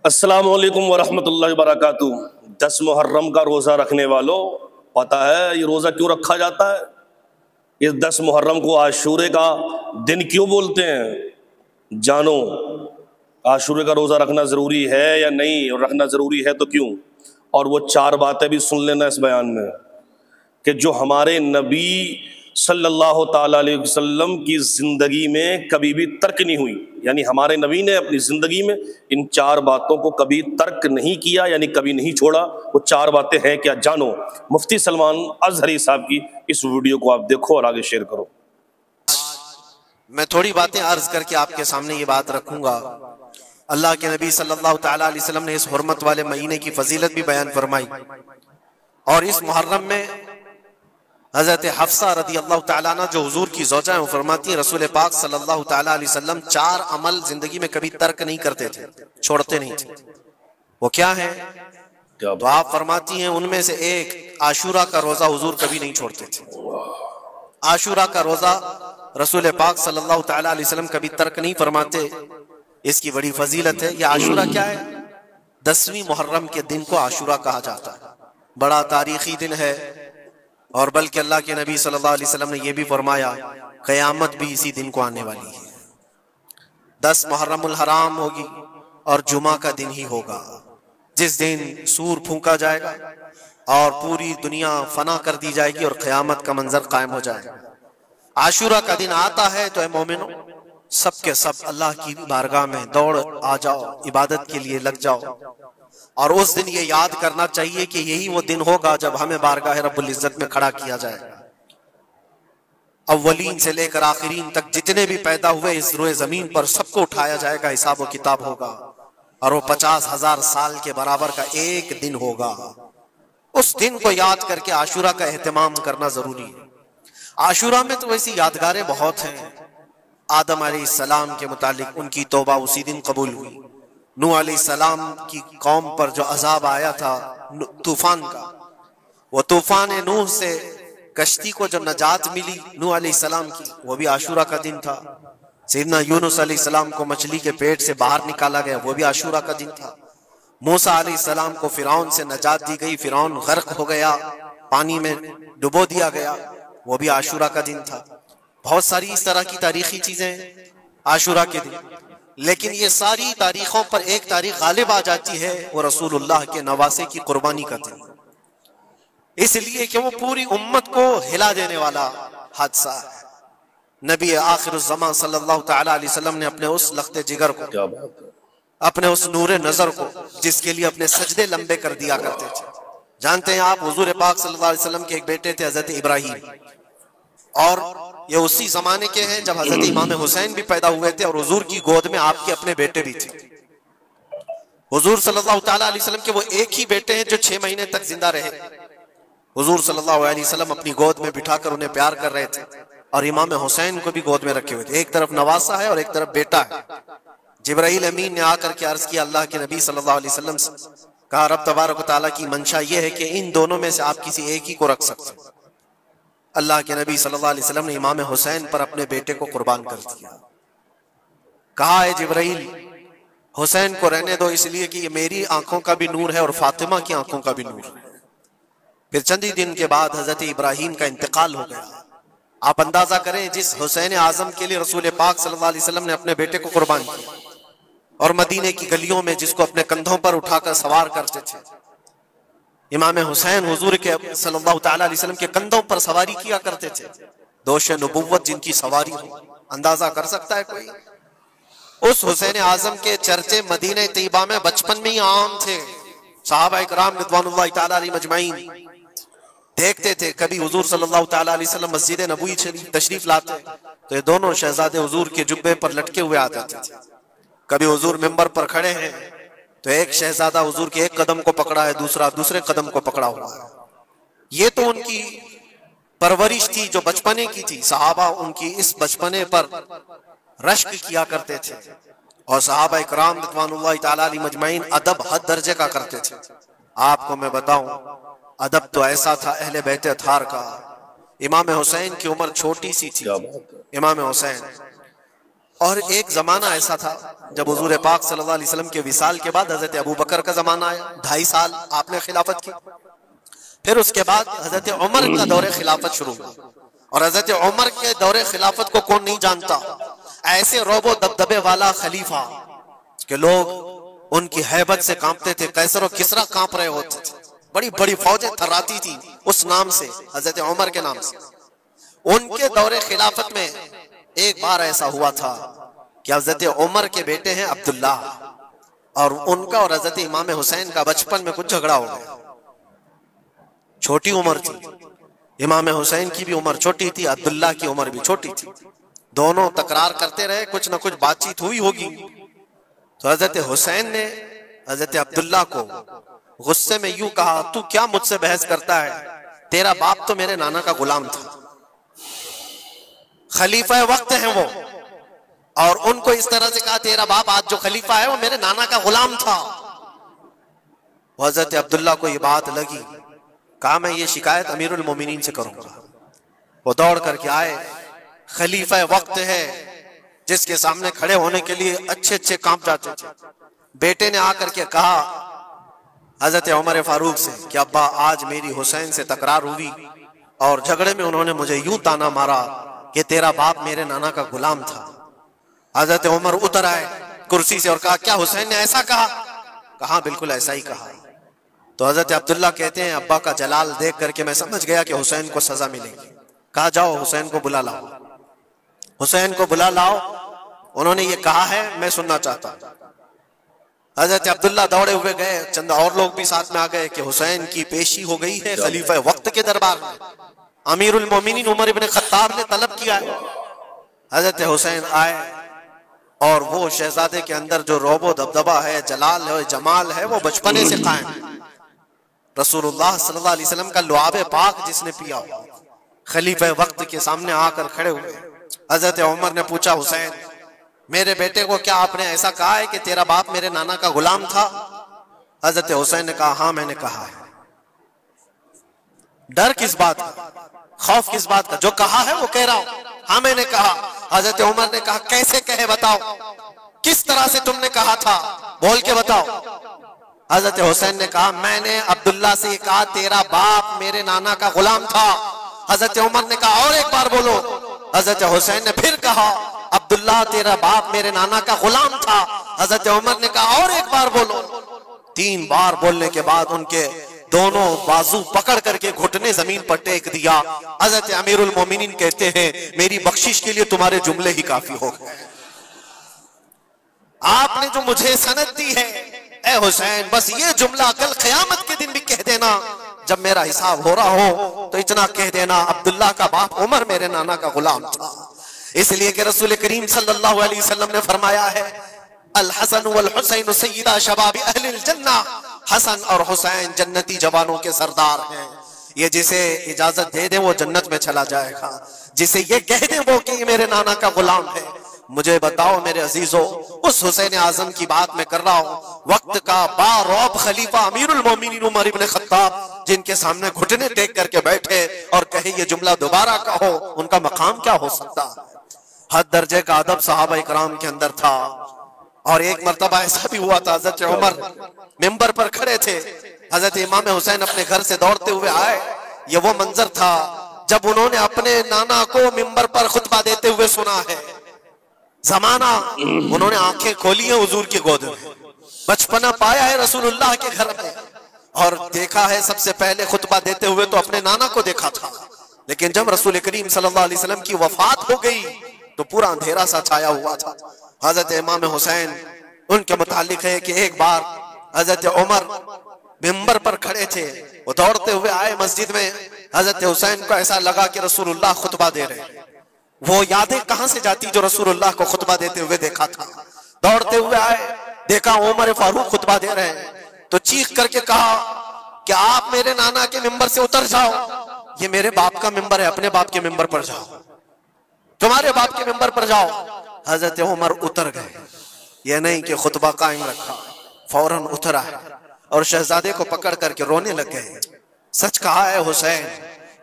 अस्सलाम वालेकुम वरहमतुल्लाहि वबरकातुहू। 10 मुहर्रम का रोज़ा रखने वालों, पता है ये रोज़ा क्यों रखा जाता है? इस 10 मुहर्रम को आशूरे का दिन क्यों बोलते हैं? जानो, आशूरे का रोज़ा रखना ज़रूरी है या नहीं, और रखना ज़रूरी है तो क्यों? और वो 4 बातें भी सुन लेना इस बयान में कि जो हमारे नबी सल्लल्लाहु ताला अलैहि वसल्लम की ज़िंदगी में कभी भी तर्क नहीं हुई। यानी हमारे नबी ने अपनी ज़िंदगी में इन 4 बातों को कभी तर्क नहीं किया, यानी कभी नहीं छोड़ा। वो 4 बातें हैं क्या? जानो। मुफ्ती सलमान अज़हरी साहब की इस वीडियो को आप देखो और आगे शेयर करो। मैं थोड़ी बातें अर्ज करके आपके सामने ये बात रखूंगा। अल्लाह के नबी सल्लल्लाहु ताला अलैहि वसल्लम ने इस हुर्मत वाले महीने की फजीलत भी बयान फरमाई, और इस मुहर्रम में हजरत हफ्सा रदी अल्लाह ताला अन्हा जो हुजूर की ज़ौजा हैं, वो फरमाती हैं रसूल पाक सल्लल्लाहु ताला अलैहि वसल्लम 4 अमल जिंदगी में कभी तर्क नहीं करते थे, छोड़ते नहीं थे। वो क्या है? तो आप फरमाती हैं उनमें से एक आशूरा का रोजा हुजूर कभी नहीं छोड़ते थे। आशूरा का रोजा रसूल पाक सल्लल्लाहु ताला अलैहि वसल्लम कभी तर्क नहीं फरमाते। इसकी बड़ी फजीलत है। यह आशूरा क्या है? 10वीं मुहर्रम के दिन को आशूरा कहा जाता है। बड़ा तारीखी दिन है, और बल्कि अल्लाह के नबी सल्लल्लाहु अलैहि वसल्लम ने यह भी फरमाया क़यामत भी इसी दिन को आने वाली है। 10 मुहर्रमुल हराम होगी और जुमा का दिन ही होगा, जिस दिन सूर फूंका जाएगा और पूरी दुनिया फना कर दी जाएगी और क़यामत का मंजर कायम हो जाएगा। आशूरा का दिन आता है तो ऐ मोमिनो, सब के सब अल्लाह की बारगाह में दौड़ आ जाओ, इबादत के लिए लग जाओ। और उस दिन ये याद करना चाहिए कि यही वो दिन होगा जब हमें बारगाह रब्बुल इज्जत में खड़ा किया जाएगा। अव्वलीन से लेकर आखिरीन तक जितने भी पैदा हुए इस रोए जमीन पर, सबको उठाया जाएगा, हिसाब व किताब होगा, और वो 50,000 साल के बराबर का एक दिन होगा। उस दिन को याद करके आशूरा का एहतमाम करना जरूरी है। आशूरा में तो वैसी यादगारें बहुत हैं। आदम अलैहिस्सलाम के मुतालिक उनकी तौबा उसी दिन कबूल हुई। नूह अलैहिस्सलाम की कौम पर जो अजाब आया था तूफान का, वो तूफान नूह से कश्ती को जो नजात मिली नूह अलैहिस्सलाम की, वो भी आशूरा का दिन था। सैयदना यूनुस अलैहिस्सलाम को मछली के पेट से बाहर निकाला गया, वो भी आशूरा का दिन था। मूसा अलैहिस्सलाम को फिरौन से नजात दी गई, फिरौन गर्क हो गया, पानी में डुबो दिया गया, वो भी आशूरा का दिन था। बहुत सारी इस तरह की तारीखी चीजें आशूरा के दिन। लेकिन ये सारी तारीखों पर एक तारीख गालिब आ जाती है, वो रसूलुल्लाह के नवासे की कुर्बानी का दिन, इसलिए कि वो पूरी उम्मत को हिला देने वाला हादसा है। नबी आखिरुज़्ज़मान सल्लल्लाहु ताला अलैहि वसल्लम ने अपने उस लख्ते जिगर को, अपने उस नूरे नजर को, जिसके लिए अपने सजदे लंबे कर दिया करते थे। जानते हैं आप, हुजूर पाक सल्लल्लाहु अलैहि वसल्लम के एक बेटे थे हजरत इब्राहिम, और ये उसी जमाने के हैं जब हजरत इमाम हुसैन भी पैदा हुए थे, और हुजूर की गोद में आपके अपने बेटे भी थे। हुजूर सल्लल्लाहु ताला अलैहि वसल्लम के वो एक ही बेटे हैं जो 6 महीने तक जिंदा रहे। हुजूर सल्लल्लाहु अलैहि वसल्लम अपनी गोद में बिठाकर उन्हें प्यार कर रहे थे, और इमाम हुसैन को भी गोद में रखे हुए थे। एक तरफ नवासा है और एक तरफ बेटा है। जिब्राइल अमीन ने आकर के अर्ज किया अल्लाह के नबी सल्लल्लाहु अलैहि वसल्लम से, कहा रब तबारक व तआला की मंशा यह है कि इन दोनों में से आप किसी एक ही को रख सकते। अल्लाह के नबी सल्लल्लाहु अलैहि वसल्लम ने इमाम हुसैन पर अपने बेटे को कुर्बान कर दिया। कहा है जिब्राइल, हुसैन को रहने दो, इसलिए कि ये मेरी आंखों का भी नूर है और फातिमा की आंखों का भी नूर है। फिर चंद ही दिन के बाद हजरत इब्राहिम का इंतकाल हो गया। आप अंदाजा करें, जिस हुसैन आजम के लिए रसूल पाक सल्लल्लाहु अलैहि वसल्लम ने अपने बेटे को कुर्बान किया, और मदीने की गलियों में जिसको अपने कंधों पर उठाकर सवार करते थे, इमाम हुसैन हुजूर के सल्लल्लाहु ताला अलैहि वसल्लम के कंधों पर सवारी किया करते थे। दोष नबुव्वत जिनकी सवारी हो, अंदाजा कर सकता है कोई? उस हुसैन आजम के चर्चे मदीने तैयबा में बचपन में ही आम थे। सहाबा इकराम रिज़वानुल्लाहि ताला अलैहिम अजमईन देखते थे, कभी हुजूर सल्लल्लाहु ताला अलैहि वसल्लम मस्जिद नबवी तशरीफ लाते तो ये दोनों शहजादे हुजूर के जुब्बे पर लटके हुए आते थे। कभी हुजूर मिंबर पर खड़े हैं तो एक शहजादा हुजूर के एक कदम को पकड़ा है, दूसरा दूसरे कदम को पकड़ा हुआ है। ये तो उनकी परवरिश थी जो बचपने की थी। सहाबा उनकी इस बचपने पर रश्क किया करते थे, और सहाबा इकराम रिज़वानुल्लाहि ताला अलैहिम अजमईन अदब हद दर्जे का करते थे। आपको मैं बताऊं, अदब तो ऐसा था अहले बैत अतहार का। इमाम हुसैन की उम्र छोटी सी थी। इमाम हुसैन और एक जमाना ऐसा था जब हुजूर पाक सल्लल्लाहु अलैहि वसल्लम के विसाल के बाद हजरत अबू बकर का जमाना आया, 2.5 साल आपने खिलाफत की। फिर उसके बाद हजरत उमर का दौरे खिलाफत शुरू हुआ। और हजरत उमर के दौरे खिलाफत को कौन नहीं जानता, ऐसे रोबो दबदबे वाला खलीफा कि लोग उनकी हैबत से कांपते थे, कैसर और किसरा कांप रहे होते थे, बड़ी बड़ी फौजें थर्राती थी उस नाम से, हजरत उमर के नाम से। उनके दौरे खिलाफत में एक बार ऐसा हुआ था कि हजरत उमर के बेटे हैं अब्दुल्ला, और उनका और हजरत इमाम हुसैन का बचपन में कुछ झगड़ा हो गया। छोटी उम्र थी, इमाम हुसैन की भी उम्र छोटी थी, अब्दुल्ला की उम्र भी छोटी थी। दोनों तकरार करते रहे, कुछ ना कुछ बातचीत हुई होगी। तो हजरत हुसैन ने हजरत अब्दुल्ला को गुस्से में यूं कहा, तू क्या मुझसे बहस करता है, तेरा बाप तो मेरे नाना का गुलाम था, खलीफा वक्त है वो। और उनको इस तरह से कहा, तेरा बाप आज जो खलीफा है वो मेरे नाना का गुलाम था। हजरत अब्दुल्ला को ये बात लगी, कहा मैं ये शिकायत अमीरुल मोमिनीन से करूंगा। वो दौड़ करके आए, खलीफा वक्त है जिसके सामने खड़े होने के लिए अच्छे अच्छे कांप जाते थे। बेटे ने आकर के कहा हजरत उमर फारूक से कि अब्बा आज मेरी हुसैन से तकरार हुई और झगड़े में उन्होंने मुझे यूं ताना मारा कि तेरा बाप मेरे नाना का गुलाम था। हजरत उमर उतर आए कुर्सी से और कहा, क्या हुसैन ने ऐसा कहा? कहा बिल्कुल ऐसा ही कहा। तो हजरत अब्दुल्ला कहते हैं, अब्बा का जलाल देख करके मैं समझ गया कि हुसैन को सजा मिलेगी। कहा जाओ हुसैन को बुला लाओ, हुसैन को बुला लाओ, उन्होंने ये कहा है मैं सुनना चाहता हूं। हजरत अब्दुल्ला दौड़े हुए गए, चंद और लोग भी साथ में आ गए कि हुसैन की पेशी हो गई है खलीफा वक्त के दरबार में। अमीरुल मोमिनीन उमर इब्न खत्ताब ने तलब किया है। हजरत हुसैन आए और वो शहजादे के अंदर जो रोबो दबदबा है, जलाल है, जमाल है, वो बचपने से कायम है। रसूलुल्लाह सल्लल्लाहु अलैहि वसल्लम का लुआब पाक जिसने पिया, खलीफा वक्त के सामने आकर खड़े हुए। हजरत उमर ने पूछा, हुसैन मेरे बेटे को क्या आपने ऐसा कहा है कि तेरा बाप मेरे नाना का गुलाम था? हजरत हुसैन ने कहा, हाँ मैंने कहा है। डर किस बात का, खौफ किस बात का? जो कहा है वो कह रहा हूं, हाँ मैंने कहा। हजरत उमर ने कहा, कैसे कहे बताओ, किस तरह से तुमने कहा था, बोल के बताओ। हजरत हुसैन ने कहा, मैंने अब्दुल्ला से कहा तेरा बाप मेरे नाना का गुलाम था। हजरत उमर ने कहा, और एक बार बोलो। हजरत हुसैन ने फिर कहा, अब्दुल्ला तेरा बाप मेरे नाना का गुलाम था। हजरत उमर ने कहा, और एक बार बोलो। 3 बार बोलने के बाद उनके दोनों बाजू पकड़ करके घुटने जमीन पर टेक दिया। हजरत अमीरुल मोमिनीन कहते हैं, मेरी बख्शिश के लिए तुम्हारे जुमले ही काफी हो गए। आपने जो मुझे सनद दी है, ए हुसैन, बस ये जुमला कल क़यामत के दिन भी कह देना, जब मेरा हिसाब हो रहा हो तो इतना कह देना, अब्दुल्ला का बाप उमर मेरे नाना का गुलाम था। इसलिए कि रसूल करीम सल्लल्लाहु अलैहि वसल्लम ने फरमाया है, अल हसन वल हुसैन सय्यदा शबाब अहलिल जन्ना, हसन और हुसैन जन्नती जवानों के सरदार हैं। ये जिसे इजाजत दे दे वो जन्नत में चला जाएगा, जिसे ये कह दे वो कि ये मेरे नाना का गुलाम है। मुझे बताओ मेरे अजीजों, उस हुसैन आजम की बात मैं कर रहा हूँ, वक्त का बारौब खलीफा अमीरुल मोमिनीन उमर इब्न खत्ताब, जिनके सामने घुटने टेक करके बैठे और कहे ये जुमला दोबारा कहो, उनका मकाम क्या हो सकता है? हद दर्जे का अदब सहाबा इकराम के अंदर था। और एक मर्तबा ऐसा भी हुआ था, हजरत उमर मिंबर पर खड़े थे, हजरत इमाम हुसैन अपने घर से दौड़ते हुए आए। ये वो मंजर था जब उन्होंने अपने नाना को मिंबर पर खुतबा देते हुए सुना है। जमाना उन्होंने आंखें खोली हैं हुजूर की गोद में, बचपना पाया है रसूलुल्लाह के घर में, और देखा है सबसे पहले खुतबा देते हुए तो अपने नाना को देखा था। लेकिन जब रसूल करीम सल्लल्लाहु अलैहि वसल्लम की वफात हो गई तो पूरा अंधेरा सा छाया हुआ था। हजरत इमाम हुसैन उनके मुतालिक है कि एक बार हजरत उमर मिंबर पर खड़े थे, वो दौड़ते हुए आए मस्जिद में। हजरत हुसैन को ऐसा लगा कि रसूलुल्लाह खुतबा दे रहे हैं। वो यादें कहां से जाती जो रसूलुल्लाह को खुतबा देते हुए देखा था। दौड़ते हुए आए, देखा उमर फारूक खुतबा दे रहे हैं, तो चीख करके कहा कि आप मेरे नाना के मिंबर से उतर जाओ, ये मेरे बाप का मिंबर है, अपने बाप के मिंबर पर जाओ, तुम्हारे बाप के मिंबर पर जाओ। हजरत उमर उतर गए, ये नहीं कि खुतबा कायम रखा, फौरन उतर आए और शहजादे को पकड़ करके रोने लग गए। सच कहा है हुसैन,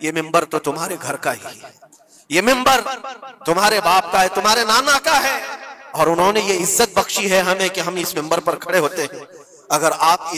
ये मिंबर तो तुम्हारे घर का ही है, ये मिंबर तुम्हारे बाप का है, तुम्हारे नाना का है। और उन्होंने ये इज्जत बख्शी है हमें कि हम इस मिंबर पर खड़े होते हैं। अगर आप